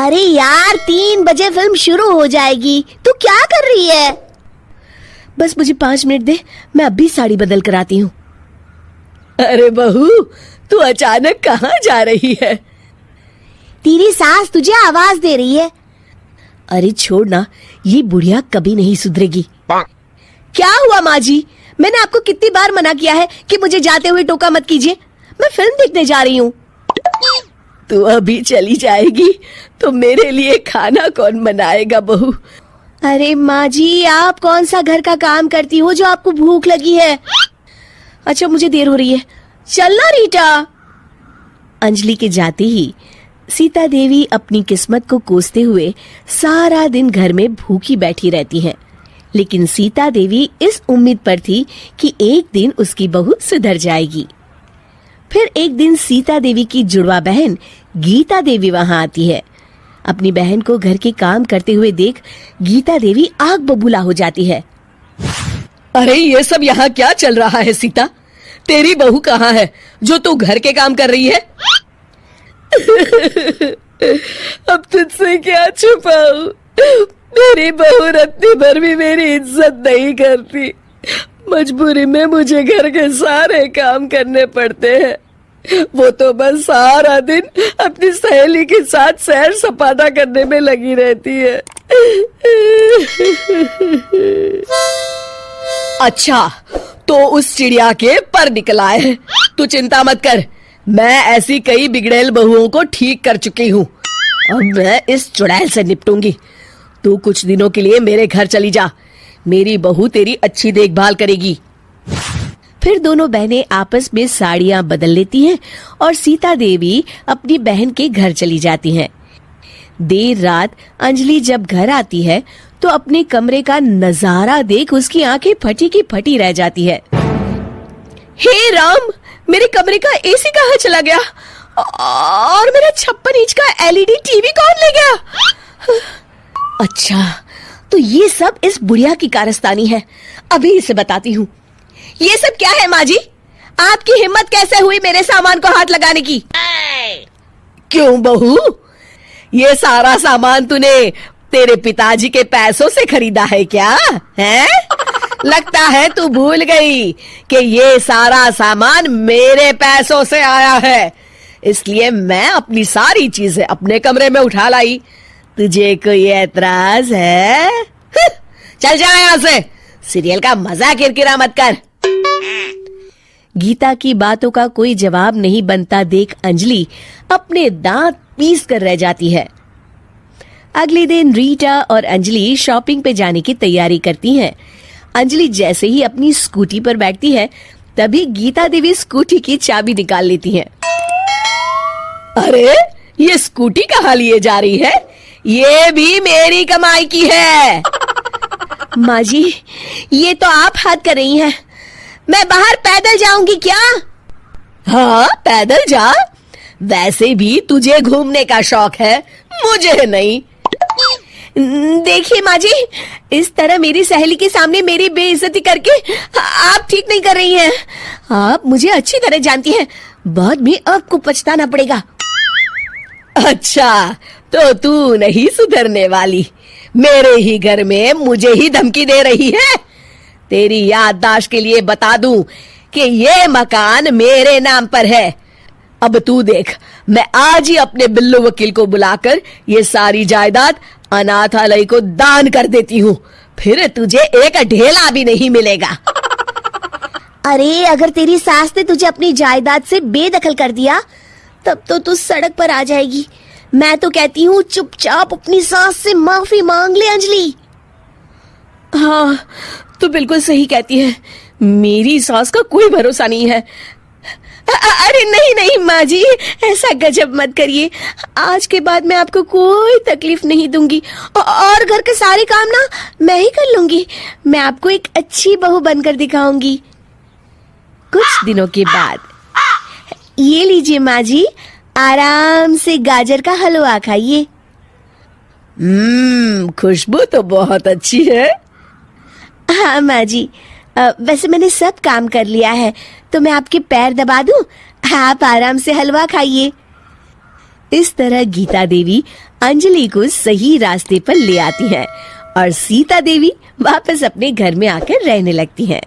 अरे यार 3 बजे फिल्म शुरू हो जाएगी, तू क्या कर रही है? बस मुझे 5 मिनट दे, मैं अभी साड़ी बदल कर आती हूँ। अरे बहू, तू अचानक कहाँ जा रही है? तेरी सास तुझे आवाज दे रही है। अरे छोड़ ना, ये बुढ़िया कभी नहीं सुधरेगी। क्या हुआ माँ जी? मैंने आपको कितनी बार मना किया है कि मुझे जाते हुए टोका मत कीजिए। मैं फिल्म देखने जा रही हूँ। तू अभी चली जाएगी तो मेरे लिए खाना कौन बनाएगा बहू? अरे माँ जी, आप कौन सा घर का काम करती हो जो आपको भूख लगी है? अच्छा, मुझे देर हो रही है, चलना रीटा। अंजलि के जाते ही सीता देवी अपनी किस्मत को कोसते हुए सारा दिन घर में भूखी बैठी रहती हैं। लेकिन सीता देवी इस उम्मीद पर थी कि एक दिन उसकी बहू सुधर जाएगी। फिर एक दिन सीता देवी की जुड़वा बहन गीता देवी वहां आती है। अपनी बहन को घर के काम करते हुए देख गीता देवी आग बबूला हो जाती है। अरे ये सब यहाँ क्या चल रहा है सीता? तेरी बहू कहाँ है जो तू घर के काम कर रही है? अब तुझसे क्या छुपाऊं? मेरी बहू रत्ती भर भी मेरी इज्जत नहीं करती। मजबूरी में मुझे घर के सारे काम करने पड़ते हैं। वो तो बस सारा दिन अपनी सहेली के साथ सैर सपाटा करने में लगी रहती है। अच्छा, तो उस चिड़िया के पर निकल आए। तू चिंता मत कर, मैं ऐसी कई बिगड़ैल बहुओं को ठीक कर चुकी हूँ। अब मैं इस चुड़ैल से निपटूंगी। तू कुछ दिनों के लिए मेरे घर चली जा, मेरी बहू तेरी अच्छी देखभाल करेगी। फिर दोनों बहनें आपस में साड़ियां बदल लेती हैं और सीता देवी अपनी बहन के घर चली जाती हैं। देर रात अंजलि जब घर आती है तो अपने कमरे का नजारा देख उसकी आंखें फटी की फटी रह जाती है। हे राम, मेरे कमरे का एसी कहाँ चला गया? और मेरा 56 इंच का एलईडी टीवी कौन ले गया? अच्छा, तो ये सब इस बुढ़िया की कारस्तानी है। अभी इसे बताती हूँ। ये सब क्या है माँ जी? आपकी हिम्मत कैसे हुई मेरे सामान को हाथ लगाने की? क्यों बहू, ये सारा सामान तूने तेरे पिताजी के पैसों से खरीदा है क्या? हैं? लगता है तू भूल गई कि ये सारा सामान मेरे पैसों से आया है, इसलिए मैं अपनी सारी चीजें अपने कमरे में उठा लाई। तुझे कोई एतराज है? चल जा यहाँ से, सीरियल का मजा किरकिरा मत कर। गीता की बातों का कोई जवाब नहीं बनता देख अंजलि अपने दांत पीस कर रह जाती है। अगले दिन रीटा और अंजलि शॉपिंग पे जाने की तैयारी करती हैं। अंजलि जैसे ही अपनी स्कूटी पर बैठती है तभी गीता देवी स्कूटी की चाबी निकाल लेती हैं। अरे ये स्कूटी कहाँ लिए जा रही है? ये भी मेरी कमाई की है। माँ जी, ये तो आप हद कर रही हैं। मैं बाहर पैदल जाऊंगी क्या? हाँ, पैदल जा। वैसे भी तुझे घूमने का शौक है, मुझे नहीं। देखिए माँ जी, इस तरह मेरी सहेली के सामने मेरी बेइज्जती करके आप ठीक नहीं कर रही हैं। आप मुझे अच्छी तरह जानती हैं, बाद में आपको पछताना पड़ेगा। अच्छा, तो तू नहीं सुधरने वाली, मेरे ही घर में मुझे ही धमकी दे रही है। तेरी याददाश्त के लिए बता दूं कि ये मकान मेरे नाम पर है। अब तू देख, मैं आज ही अपने बिल्लू वकील को बुलाकर ये सारी जायदाद अनाथालय को दान कर देती हूँ, फिर तुझे एक ढेला भी नहीं मिलेगा। अरे अगर तेरी सास ने तुझे अपनी जायदाद से बेदखल कर दिया तब तो तू सड़क पर आ जाएगी। मैं तो कहती हूँ चुपचाप अपनी सास से माफी मांग ले अंजलि। हाँ, तू बिल्कुल सही कहती है, मेरी सास का कोई भरोसा नहीं है। अरे नहीं नहीं माँ जी, ऐसा गजब मत करिए। आज के बाद मैं आपको कोई तकलीफ नहीं दूंगी और घर के सारे काम ना मैं ही कर लूंगी। मैं आपको एक अच्छी बहू बनकर दिखाऊंगी। कुछ दिनों के बाद, ये लीजिए माँ जी, आराम से गाजर का हलवा खाइए। खुशबू तो बहुत अच्छी है। हाँ माँ जी, वैसे मैंने सब काम कर लिया है, तो मैं आपके पैर दबा दूं? आप आराम से हलवा खाइए। इस तरह गीता देवी अंजलि को सही रास्ते पर ले आती है और सीता देवी वापस अपने घर में आकर रहने लगती हैं।